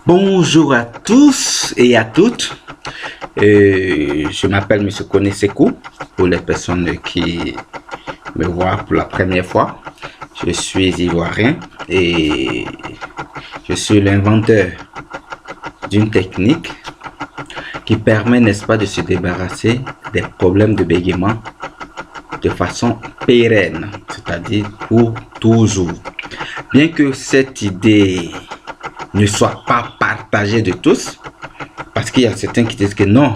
Bonjour à tous et à toutes. Je m'appelle Monsieur Kone Sekou pour les personnes qui me voient pour la première fois. Je suis ivoirien et je suis l'inventeur d'une technique qui permet, n'est-ce pas, de se débarrasser des problèmes de bégaiement de façon pérenne, c'est-à-dire pour toujours. Bien que cette idée ne soit pas partagée de tous, parce qu'il y a certains qui disent que non,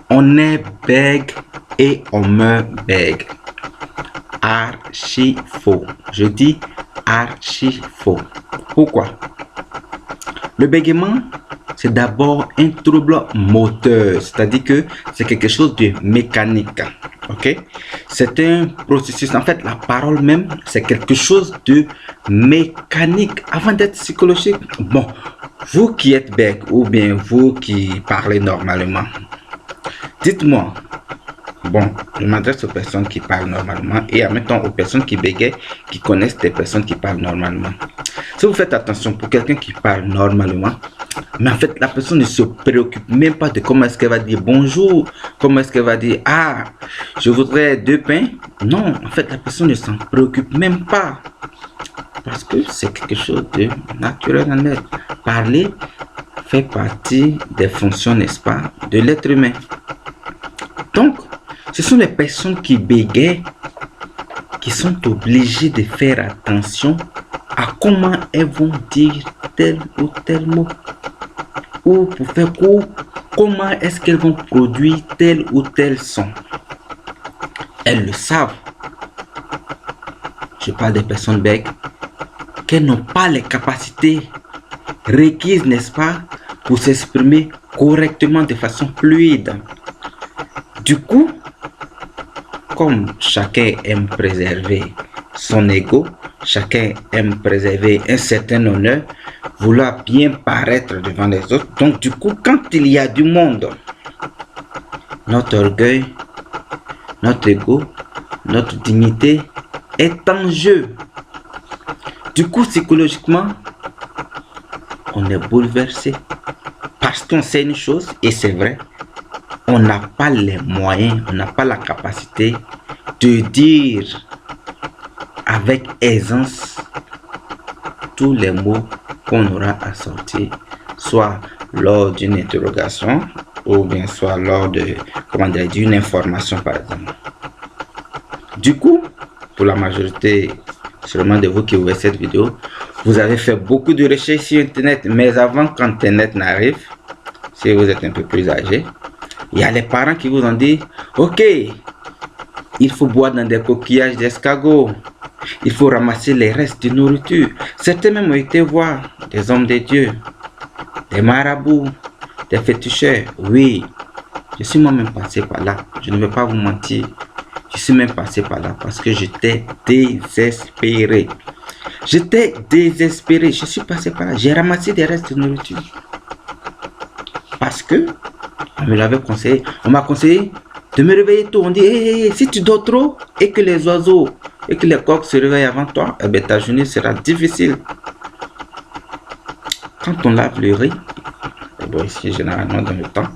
on est bègue et on meurt bègue. Archi faux. Je dis archi faux. Pourquoi? Le bégaiement, c'est d'abord un trouble moteur, c'est-à-dire que c'est quelque chose de mécanique. Ok, c'est un processus. En fait, la parole même, c'est quelque chose de mécanique avant d'être psychologique. Bon, vous qui êtes bègue ou bien vous qui parlez normalement, dites-moi. Bon, je m'adresse aux personnes qui parlent normalement et en même temps aux personnes qui bégayent, qui connaissent des personnes qui parlent normalement. Si vous faites attention pour quelqu'un qui parle normalement, mais en fait la personne ne se préoccupe même pas de comment est-ce qu'elle va dire bonjour, comment est-ce qu'elle va dire ah, je voudrais 2 pains. Non, en fait la personne ne s'en préoccupe même pas. Parce que c'est quelque chose de naturel en elle. Parler fait partie des fonctions, n'est-ce pas, de l'être humain. Donc, ce sont les personnes qui bégayent qui sont obligées de faire attention à comment elles vont dire tel ou tel mot. Ou pour faire court, comment est-ce qu'elles vont produire tel ou tel son. Elles le savent. Je parle des personnes bègues qu'elles n'ont pas les capacités requises, n'est-ce pas, pour s'exprimer correctement de façon fluide. Du coup, comme chacun aime préserver son ego, chacun aime préserver un certain honneur, vouloir bien paraître devant les autres. Donc du coup, quand il y a du monde, notre orgueil, notre ego, notre dignité est en jeu. Du coup, psychologiquement, on est bouleversé parce qu'on sait une chose et c'est vrai. On n'a pas les moyens, on n'a pas la capacité de dire avec aisance tous les mots qu'on aura à sortir, soit lors d'une interrogation ou bien soit lors de, d'une information par exemple. Du coup, pour la majorité sûrement de vous qui voyez cette vidéo, vous avez fait beaucoup de recherches sur internet, mais avant qu'internet n'arrive, si vous êtes un peu plus âgé, il y a les parents qui vous ont dit, ok, il faut boire dans des coquillages d'escargot, il faut ramasser les restes de nourriture. Certains même ont été voir des hommes de Dieu, des marabouts, des féticheurs. Oui, je suis moi-même passé par là, je ne vais pas vous mentir. Je suis même passé par là parce que j'étais désespéré. J'étais désespéré, je suis passé par là, j'ai ramassé des restes de nourriture. Parce que on me l'avait conseillé, on m'a conseillé de me réveiller tôt. On dit, hey, si tu dors trop et que les oiseaux et que les coqs se réveillent avant toi, eh bien, ta journée sera difficile. Quand on lave le riz, et bon, ici généralement dans le temps,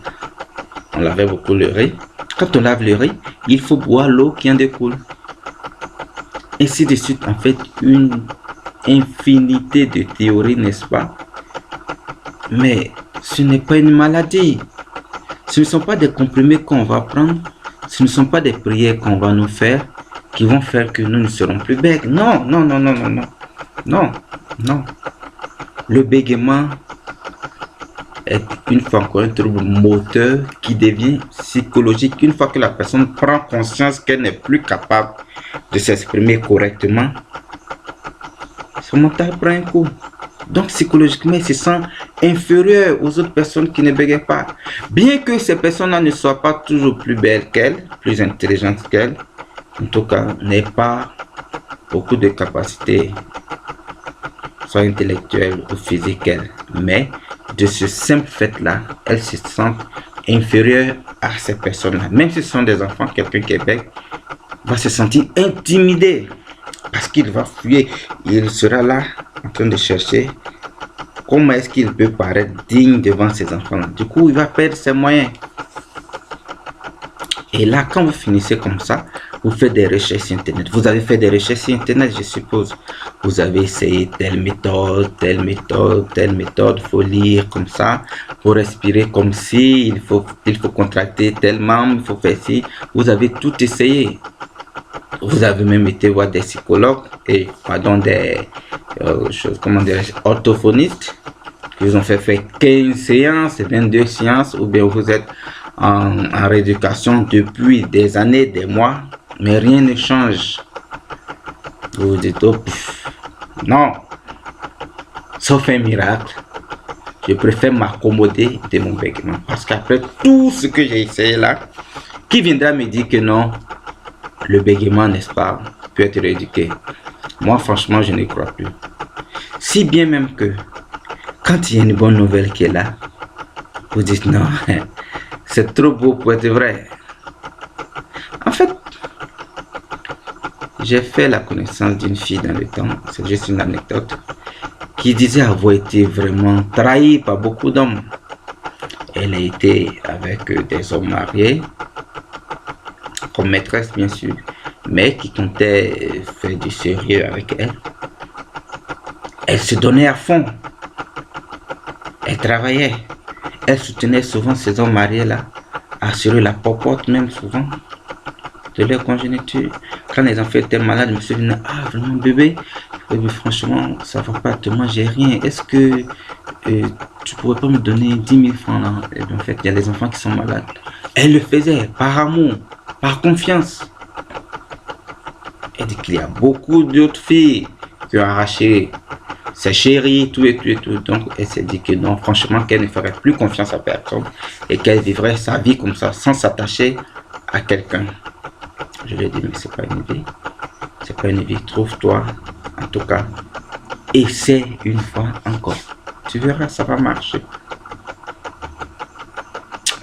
on lavait beaucoup le riz. Quand on lave le riz, il faut boire l'eau qui en découle. Ainsi de suite, en fait, une infinité de théories, n'est-ce pas? Mais ce n'est pas une maladie. Ce ne sont pas des comprimés qu'on va prendre, ce ne sont pas des prières qu'on va nous faire qui vont faire que nous ne serons plus bègues. Non, non, non, non, non, non, non, non. Le bégaiement est une fois encore un trouble moteur qui devient psychologique. Une fois que la personne prend conscience qu'elle n'est plus capable de s'exprimer correctement, son mental prend un coup. Donc psychologiquement, il se sent inférieur aux autres personnes qui ne bégayent pas. Bien que ces personnes-là ne soient pas toujours plus belles qu'elles, plus intelligentes qu'elles, en tout cas, n'aient pas beaucoup de capacités, soit intellectuelles ou physiques qu'elles. Mais de ce simple fait-là, elles se sentent inférieures à ces personnes-là. Même si ce sont des enfants, quelqu'un qui est bègue va se sentir intimidé parce qu'il va fuir. Il sera là en train de chercher comment est-ce qu'il peut paraître digne devant ses enfants? Du coup, il va perdre ses moyens. Et là, quand vous finissez comme ça, vous faites des recherches sur Internet. Vous avez fait des recherches sur Internet, je suppose. Vous avez essayé telle méthode, telle méthode, telle méthode. Il faut lire comme ça. Pour respirer comme si. Il faut contracter tel membre. Il faut faire ci. Vous avez tout essayé. Vous avez même été voir des psychologues et pardon, des choses, comment dire, orthophonistes. Ils ont fait 15 séances, 22 séances, ou bien vous êtes en rééducation depuis des années, des mois, mais rien ne change. Vous vous dites, oh, non, sauf un miracle, je préfère m'accommoder de mon bégaiement. Parce qu'après tout ce que j'ai essayé là, qui viendra me dire que non, le bégaiement, n'est-ce pas, peut être rééduqué? Moi, franchement, je ne crois plus. Si bien même que, quand il y a une bonne nouvelle qui est là, vous dites non, c'est trop beau pour être vrai. En fait, j'ai fait la connaissance d'une fille dans le temps, c'est juste une anecdote, qui disait avoir été vraiment trahie par beaucoup d'hommes. Elle a été avec des hommes mariés, comme maîtresse bien sûr, mais qui comptait faire du sérieux avec elle. Elle se donnait à fond. Elle travaillait. Elle soutenait souvent ces hommes mariés là, assurer la popote même souvent de leur congéniture. Quand les enfants étaient malades, je me suis dit, ah vraiment bébé, mais franchement ça va pas, moi j'ai rien, est-ce que tu pourrais pas me donner 10 000 francs là? Et bien, en fait, il y a des enfants qui sont malades. Elle le faisait par amour, par confiance. Elle dit qu'il y a beaucoup d'autres filles qui ont arraché ses chéris, tout et tout et tout. Donc elle s'est dit que non, franchement, qu'elle ne ferait plus confiance à personne et qu'elle vivrait sa vie comme ça, sans s'attacher à quelqu'un. Je lui ai dit, mais c'est pas une vie. C'est pas une vie. Trouve-toi, en tout cas, essaie une fois encore. Tu verras, ça va marcher.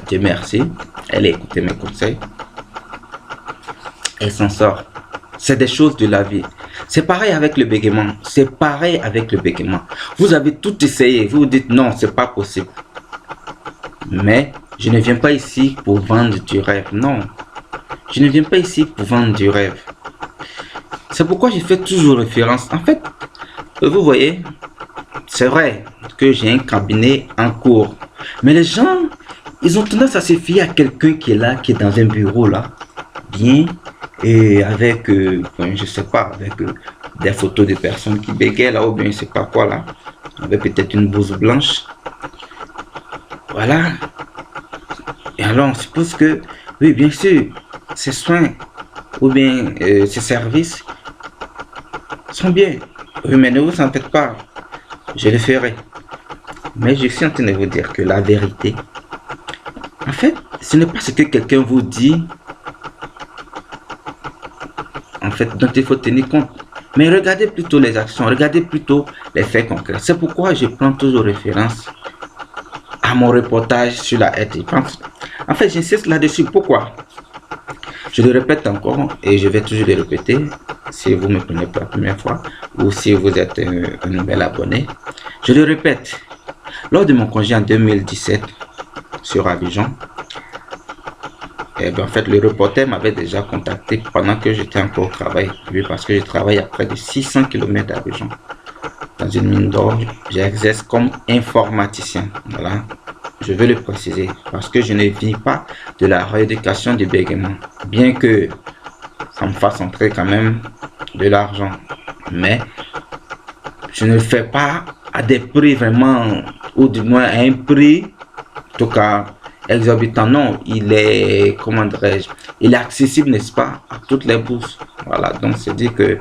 Dieu merci. Elle a écouté mes conseils. Elle s'en sort. C'est des choses de la vie. C'est pareil avec le bégaiement. C'est pareil avec le bégaiement. Vous avez tout essayé. Vous vous dites non, c'est pas possible. Mais je ne viens pas ici pour vendre du rêve. Non. Je ne viens pas ici pour vendre du rêve. C'est pourquoi je fais toujours référence. En fait, vous voyez, c'est vrai que j'ai un cabinet en cours. Mais les gens, ils ont tendance à se fier à quelqu'un qui est là, qui est dans un bureau là. Bien. Et avec, je sais pas, avec des photos de personnes qui bégayent là, ou bien je sais pas quoi là, avec peut-être une blouse blanche. Voilà. Et alors on suppose que, oui bien sûr, ces soins, ou bien ces services sont bien. Oui mais ne vous en faites pas, je le ferai. Mais je suis en train de vous dire que la vérité, en fait, ce n'est pas ce que quelqu'un vous dit, en fait, dont il faut tenir compte. Mais regardez plutôt les actions, regardez plutôt les faits concrets. C'est pourquoi je prends toujours référence à mon reportage sur la RT. En fait, j'insiste là-dessus. Pourquoi? Je le répète encore et je vais toujours le répéter si vous me prenez pour la première fois ou si vous êtes un nouvel abonné. Je le répète. Lors de mon congé en 2017 sur Abidjan, en fait, le reporter m'avait déjà contacté pendant que j'étais encore au travail. Oui, parce que je travaille à près de 600 km d'Abidjan. Dans une mine d'or, j'exerce comme informaticien. Voilà, je veux le préciser. Parce que je ne vis pas de la rééducation du bégaiement. Bien que ça me fasse entrer quand même de l'argent. Mais je ne le fais pas à des prix vraiment, ou du moins à un prix, en tout cas, exorbitant. Non, il est, comment dirais-je, il est accessible, n'est-ce pas, à toutes les bourses. Voilà, donc c'est dire que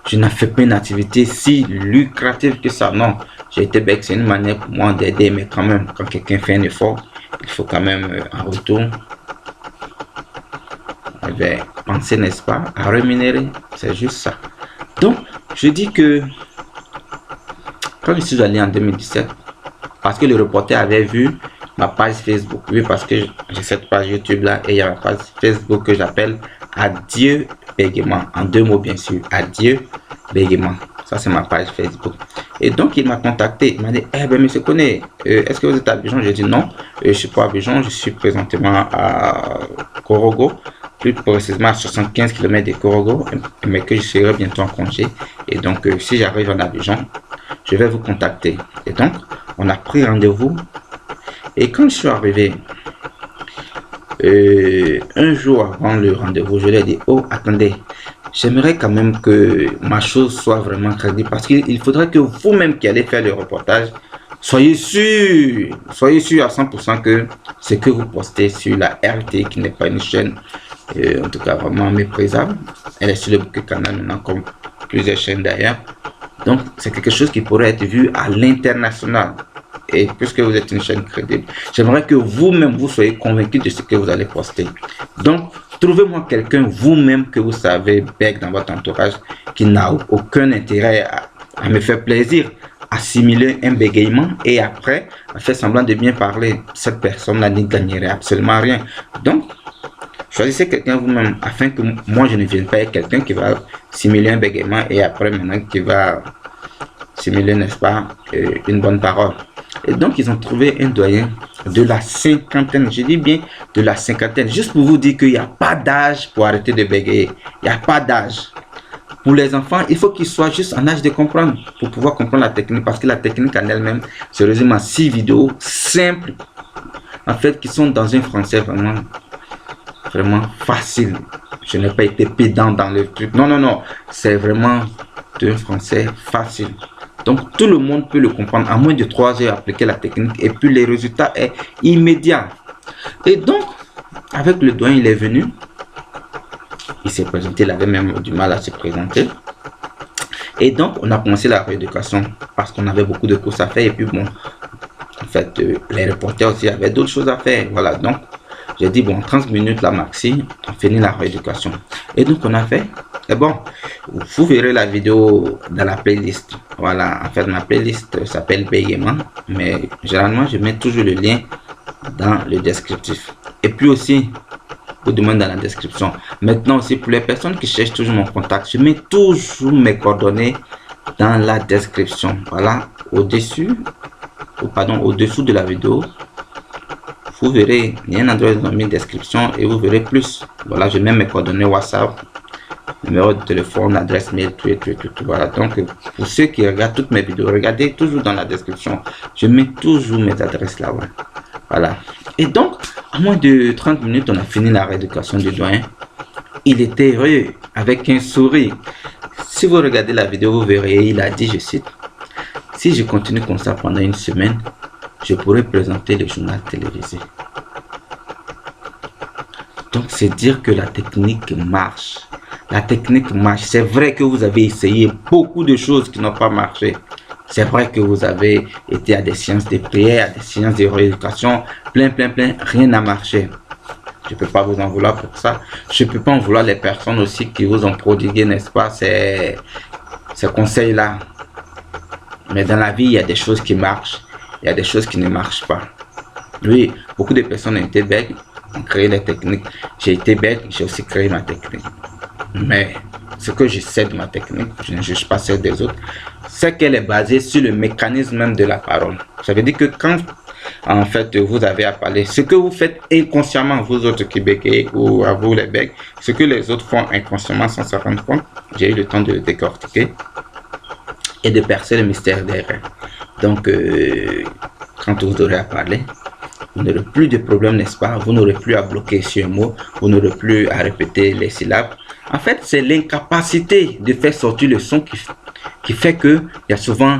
je n'ai fait pas une activité si lucrative que ça. Non, j'ai été bec, c'est une manière pour moi d'aider, mais quand même, quand quelqu'un fait un effort, il faut quand même en retour, eh bien, penser, n'est-ce pas, à rémunérer. C'est juste ça. Donc, je dis que quand je suis allé en 2017, parce que le reporter avait vu ma page Facebook, oui, parce que j'ai cette page YouTube là et il y a ma page Facebook que j'appelle Adieu Bégaiement, en 2 mots bien sûr, Adieu Bégaiement. Ça, c'est ma page Facebook. Et donc, il m'a contacté. Il m'a dit, eh ben, monsieur Koné, est-ce que vous êtes à Abidjan? J'ai dit non, je ne suis pas à Abidjan. Je suis présentement à Korogo, plus précisément à 75 km de Korogo, mais que je serai bientôt en congé. Et donc, si j'arrive en Abidjan, je vais vous contacter. Et donc, on a pris rendez-vous. Et quand je suis arrivé, un jour avant le rendez-vous, je lui ai dit, oh, attendez, j'aimerais quand même que ma chose soit vraiment crédible parce qu'il faudrait que vous-même qui allez faire le reportage, soyez sûr à 100% que ce que vous postez sur la RT, qui n'est pas une chaîne, en tout cas vraiment méprisable, elle est sur le bouquet canal maintenant comme plusieurs chaînes d'ailleurs. Donc c'est quelque chose qui pourrait être vu à l'international. Et puisque vous êtes une chaîne crédible, j'aimerais que vous-même vous soyez convaincu de ce que vous allez poster. Donc trouvez-moi quelqu'un vous-même que vous savez beg dans votre entourage qui n'a aucun intérêt à me faire plaisir, à simuler un bégaiement et après à faire semblant de bien parler. Cette personne-là n'y gagnerait absolument rien. Donc choisissez quelqu'un vous-même afin que moi je ne vienne pas avec quelqu'un qui va simuler un bégaiement et après maintenant qui va simuler, n'est-ce pas, une bonne parole. Et donc ils ont trouvé un doyen de la cinquantaine, je dis bien de la cinquantaine, juste pour vous dire qu'il n'y a pas d'âge pour arrêter de bégayer. Il n'y a pas d'âge. Pour les enfants, il faut qu'ils soient juste en âge de comprendre pour pouvoir comprendre la technique, parce que la technique en elle-même se résume à 6 vidéos simples, en fait, qui sont dans un français vraiment facile. Je n'ai pas été pédant dans le truc. Non, non, non. C'est vraiment un français facile. Donc, tout le monde peut le comprendre. En moins de 3 heures, appliquer la technique. Et puis, le résultat est immédiat. Et donc, avec le doyen, il est venu. Il s'est présenté. Il avait même du mal à se présenter. Et donc, on a commencé la rééducation. Parce qu'on avait beaucoup de courses à faire. Et puis, bon, en fait, les reporters aussi avaient d'autres choses à faire. Voilà. Donc, j'ai dit, bon, 30 minutes la maxi, on finit la rééducation. Et donc, on a fait. Et bon, vous verrez la vidéo dans la playlist. Voilà, en fait, ma playlist s'appelle Bégaiement. Mais généralement, je mets toujours le lien dans le descriptif. Et puis aussi, vous demandez dans la description. Maintenant aussi, pour les personnes qui cherchent toujours mon contact, je mets toujours mes coordonnées dans la description. Voilà, au-dessus, pardon, au-dessous de la vidéo. Vous verrez, il y a un endroit dans mes descriptions et vous verrez plus. Voilà, je mets mes coordonnées WhatsApp, numéro de téléphone, adresse mail, tout. Voilà, donc pour ceux qui regardent toutes mes vidéos, regardez toujours dans la description. Je mets toujours mes adresses là-bas. Voilà. Et donc, en moins de 30 minutes, on a fini la rééducation du doyen. Il était heureux, avec un sourire. Si vous regardez la vidéo, vous verrez, il a dit, je cite, « Si je continue comme ça pendant une semaine, je pourrais présenter le journal télévisé. » Donc, c'est dire que la technique marche. La technique marche. C'est vrai que vous avez essayé beaucoup de choses qui n'ont pas marché. C'est vrai que vous avez été à des séances de prière, à des séances de rééducation, plein. Rien n'a marché. Je ne peux pas vous en vouloir pour ça. Je ne peux pas en vouloir les personnes aussi qui vous ont prodigué, n'est-ce pas, ces conseils-là. Mais dans la vie, il y a des choses qui marchent. Il y a des choses qui ne marchent pas. Oui, beaucoup de personnes ont été bêtes, ont créé des techniques. J'ai été bête, j'ai aussi créé ma technique. Mais ce que je sais de ma technique, je ne juge pas celle des autres, c'est qu'elle est basée sur le mécanisme même de la parole. Ça veut dire que quand, en fait, vous avez à parler, ce que vous faites inconsciemment, vous autres qui bégayez ou à vous les becs, ce que les autres font inconsciemment sans se rendre compte, j'ai eu le temps de le décortiquer et de percer le mystère derrière. Donc, quand vous aurez à parler, vous n'aurez plus de problème, n'est-ce pas? Vous n'aurez plus à bloquer sur un mot, vous n'aurez plus à répéter les syllabes. En fait, c'est l'incapacité de faire sortir le son qui fait que il y a souvent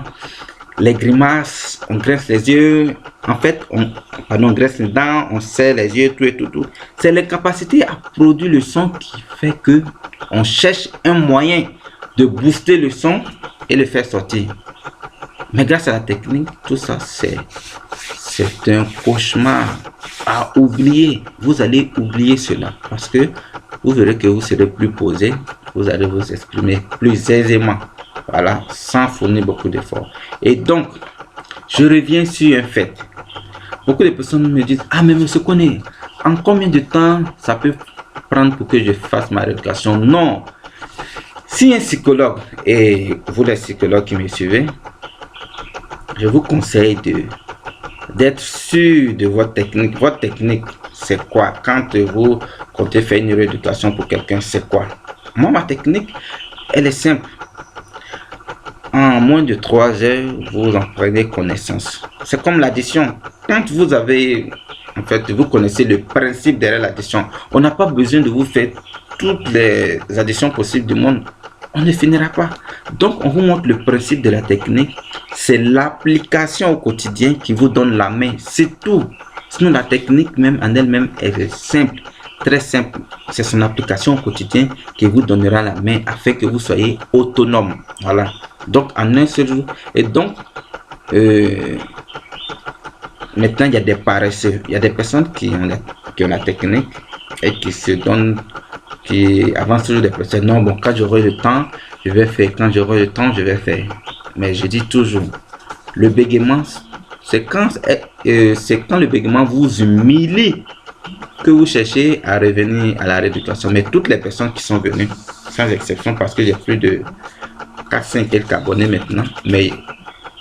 les grimaces, on grince les yeux, en fait, on grince les dents, on serre les yeux, tout. C'est l'incapacité à produire le son qui fait que on cherche un moyen de booster le son et le faire sortir. Mais grâce à la technique, tout ça, c'est un cauchemar à oublier. Vous allez oublier cela parce que vous verrez que vous serez plus posé, vous allez vous exprimer plus aisément, voilà, sans fournir beaucoup d'efforts. Et donc, je reviens sur un fait. Beaucoup de personnes me disent, ah mais monsieur Koné, en combien de temps ça peut prendre pour que je fasse ma rééducation? Non, Si un psychologue, et vous les psychologues qui me suivez, je vous conseille d'être sûr de votre technique. Votre technique, c'est quoi? Quand vous comptez faire une rééducation pour quelqu'un, c'est quoi? Moi, ma technique, elle est simple. En moins de 3 heures, vous en prenez connaissance. C'est comme l'addition. Quand vous avez, en fait, vous connaissez le principe derrière l'addition, on n'a pas besoin de vous faire toutes les additions possibles du monde. On ne finira pas. Donc, on vous montre le principe de la technique. C'est l'application au quotidien qui vous donne la main. C'est tout. Sinon, la technique même en elle-même, elle est simple. Très simple. C'est son application au quotidien qui vous donnera la main afin que vous soyez autonome. Voilà. Donc, en un seul jour. Et donc, maintenant, il y a des paresseux. Il y a des personnes qui ont la technique et qui se donnent, qui avancent toujours des procès. Non, bon, quand j'aurai le temps, je vais faire. Quand j'aurai le temps, je vais faire. Mais je dis toujours, le bégaiement, c'est quand le bégaiement vous humilie que vous cherchez à revenir à la rééducation. Mais toutes les personnes qui sont venues, sans exception, parce que j'ai plus de 400 quelques abonnés maintenant, mais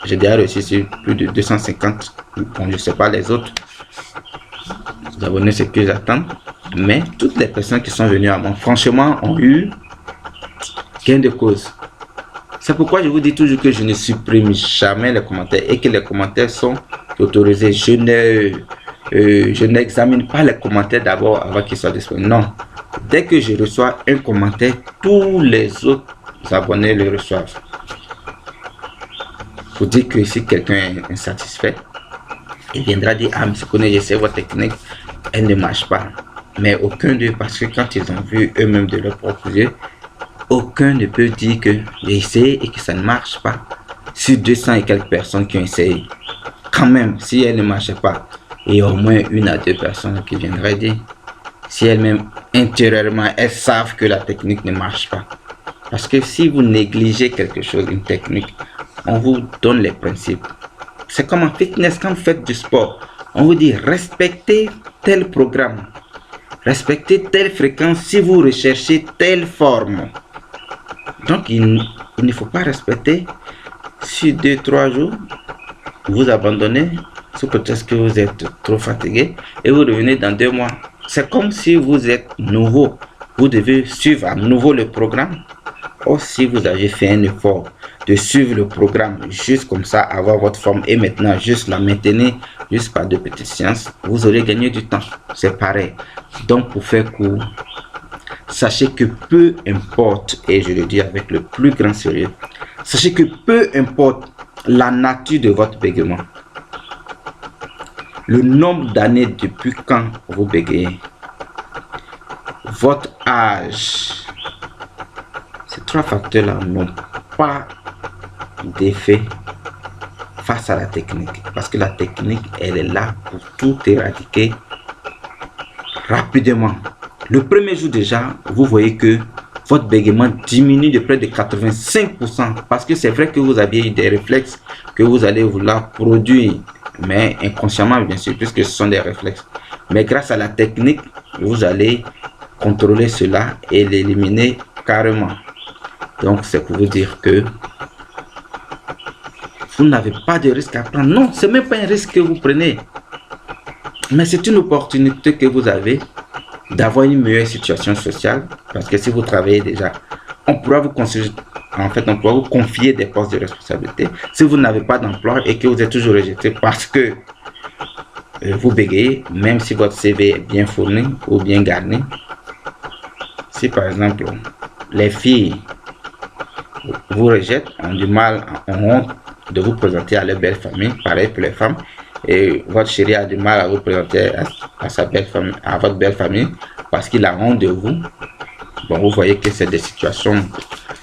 j'ai déjà reçu sur plus de 250. Bon, je ne sais pas les autres abonnés, c'est que j'attends. Mais toutes les personnes qui sont venues à moi, franchement, ont eu gain de cause. C'est pourquoi je vous dis toujours que je ne supprime jamais les commentaires et que les commentaires sont autorisés. Je n'examine pas les commentaires d'abord avant qu'ils soient disponibles. Non. Dès que je reçois un commentaire, tous les autres abonnés le reçoivent. Pour dire que si quelqu'un est insatisfait, il viendra dire: ah, monsieur Koné, j'essaie votre technique, elle ne marche pas. Mais aucun d'eux, parce que quand ils ont vu eux-mêmes de leur propre yeux, aucun ne peut dire que j'ai essayé et que ça ne marche pas. Sur 200 et quelques personnes qui ont essayé, quand même, si elle ne marchait pas, il y a au moins 1 à 2 personnes qui viendraient dire, si elles-mêmes intérieurement, elles savent que la technique ne marche pas. Parce que si vous négligez quelque chose, une technique, on vous donne les principes. C'est comme en fitness, quand vous faites du sport, on vous dit respectez tel programme, respectez telle fréquence si vous recherchez telle forme. Donc il ne faut pas respecter. Sur 2-3 jours, vous abandonnez sous prétexte que vous êtes trop fatigué et vous revenez dans 2 mois. C'est comme si vous êtes nouveau, vous devez suivre à nouveau le programme. Or, si vous avez fait un effort de suivre le programme juste comme ça, avoir votre forme et maintenant juste la maintenir juste par 2 petites séances, vous aurez gagné du temps. C'est pareil. Donc, pour faire court, sachez que peu importe, et je le dis avec le plus grand sérieux, sachez que peu importe la nature de votre bégaiement, le nombre d'années depuis quand vous bégayez, votre âge, ces 3 facteurs-là n'ont pas d'effet face à la technique. Parce que la technique, elle est là pour tout éradiquer rapidement. Le premier jour déjà, vous voyez que votre bégaiement diminue de près de 85%. Parce que c'est vrai que vous aviez eu des réflexes que vous allez vouloir produire, mais inconsciemment bien sûr, puisque ce sont des réflexes. Mais grâce à la technique, vous allez contrôler cela et l'éliminer carrément. Donc c'est pour vous dire que vous n'avez pas de risque à prendre. Non, c'est même pas un risque que vous prenez, mais c'est une opportunité que vous avez d'avoir une meilleure situation sociale. Parce que si vous travaillez déjà, on pourra vous confier, on pourra vous confier des postes de responsabilité. Si vous n'avez pas d'emploi et que vous êtes toujours rejeté parce que vous bégayez, même si votre CV est bien fourni ou bien garni. Si par exemple les filles vous rejettent, ont du mal, ont honte de vous présenter à leur belle famille, pareil pour les femmes, et votre chéri a du mal à vous présenter à sa belle famille, à votre belle famille, parce qu'il a honte de vous. Bon, vous voyez que c'est des situations,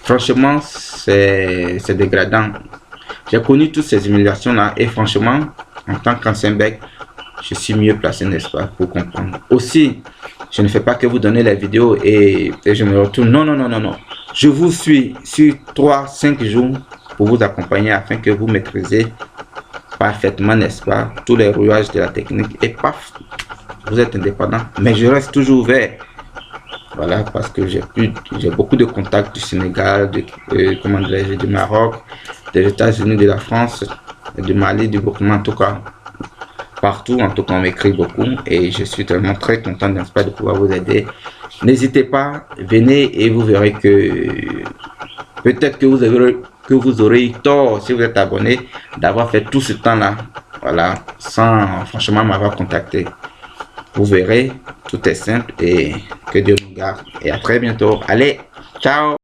franchement, c'est dégradant. J'ai connu toutes ces humiliations là et franchement, en tant qu'ancien bec, je suis mieux placé, n'est-ce pas, pour comprendre. Aussi, je ne fais pas que vous donner les vidéos et je me retourne. Non, non, non, non, non. Je vous suis sur 3-5 jours pour vous accompagner afin que vous maîtrisez parfaitement, n'est-ce pas, tous les rouages de la technique et paf, vous êtes indépendant. Mais je reste toujours ouvert Voilà, parce que j'ai beaucoup de contacts du Sénégal, comment dirais-je, du Maroc, des États-Unis, de la France, du Mali, du Burkina, en tout cas, partout. En tout cas, on m'écrit beaucoup et je suis tellement très content, n'est-ce pas, de pouvoir vous aider. N'hésitez pas, venez et vous verrez que peut-être que vous aurez eu tort si vous êtes abonné d'avoir fait tout ce temps-là, voilà, sans franchement m'avoir contacté. Vous verrez, tout est simple et que Dieu nous garde. Et à très bientôt. Allez, ciao!